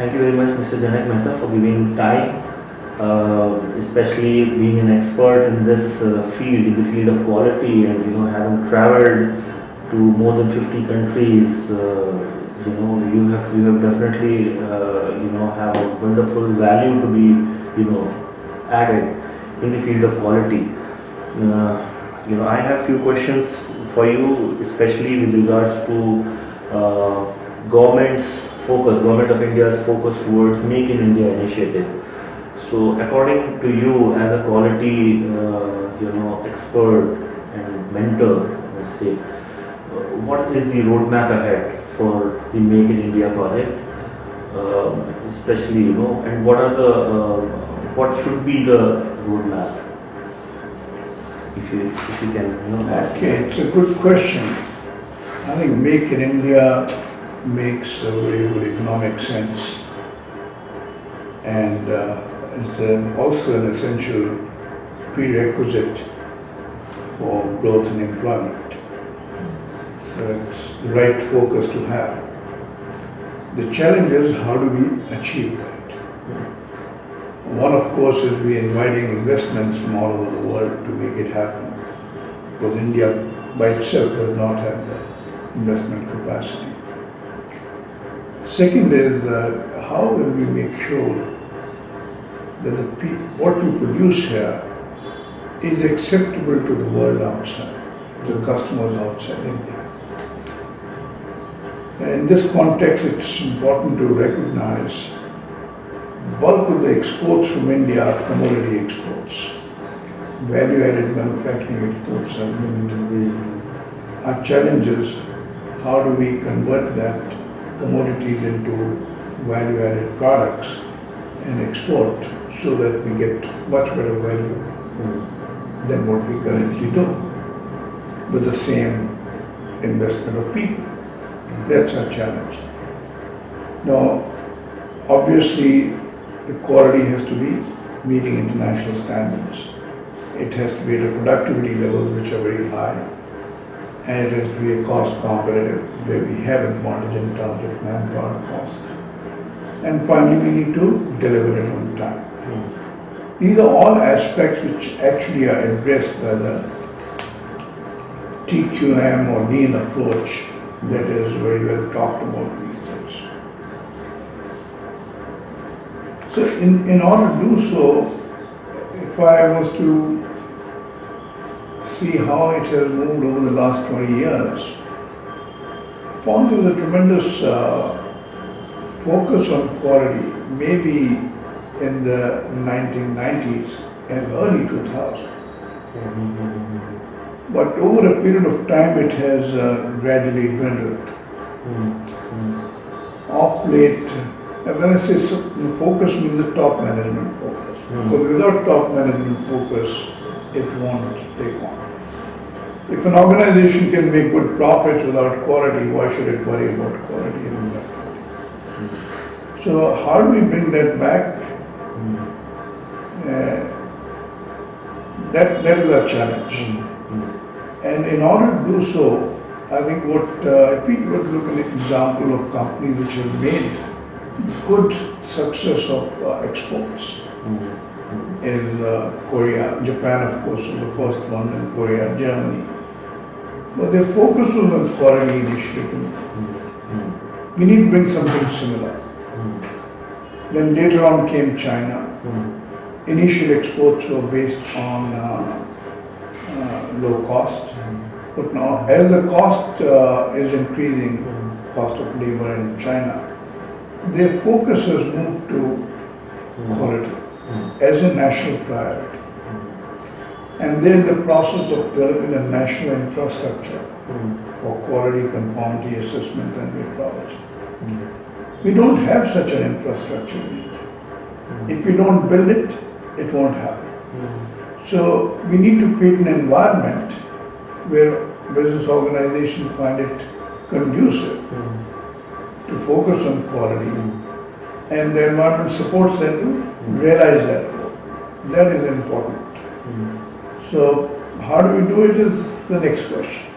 Thank you very much, Mr. Janak Mehta, for giving time, especially being an expert in this field, in the field of quality, and having traveled to more than 50 countries. You have definitely have a wonderful value to be added in the field of quality. I have few questions for you, especially with regards to government's government of India's focus towards Make in India initiative. So, according to you, as a quality, expert and mentor, let's say, what is the roadmap ahead for the Make in India project? Especially, and what should be the roadmap? If you can, add. Okay, it's a good question. I think Make in India makes a very good economic sense, and it's also an essential prerequisite for growth and employment. So it's the right focus to have. The challenge is, how do we achieve that? One, of course, is we inviting investments from all over the world to make it happen, because India by itself does not have the investment capacity. Second is, how will we make sure that what we produce here is acceptable to the world outside, to the customers outside India. In this context, it's important to recognize bulk of the exports from India are commodity exports. Value-added manufacturing exports are limited. Our challenge is, how do we convert that commodities into value-added products and export so that we get much better value than what we currently do with the same investment of people. That's our challenge. Now, obviously, the quality has to be meeting international standards. It has to be at a productivity levels which are very high, and it has to be a cost competitive, where we have advantage in terms of manpower cost. And finally, we need to deliver it on time. These are all aspects which actually are addressed by the TQM or lean approach that is very well talked about these days. So in order to do so, if I was to see how it has moved over the last 20 years, I found there was a tremendous focus on quality, maybe in the 1990s and early 2000s. But over a period of time, it has gradually dwindled. Of late, when I say focus, means the top management focus. Because without top management focus, it won't take on. If an organization can make good profits without quality, why should it worry about quality and quality? So how do we bring that back? That is our challenge. And in order to do so, I think if we were to look at an example of companies which have made good success of exports, is Korea. Japan, of course, was the first one, and Korea, Germany. But their focus was on quality initiative. We need to bring something similar. Then later on came China. Initial exports were based on low cost. But now, as the cost is increasing, cost of labor in China, their focus has moved to quality as a national priority. And they're in the process of developing a national infrastructure for quality, conformity assessment and metrology. We don't have such an infrastructure. If we don't build it, it won't happen. So we need to create an environment where business organizations find it conducive to focus on quality, and the environment supports them to realize that goal. That is important. So how do we do it is the next question.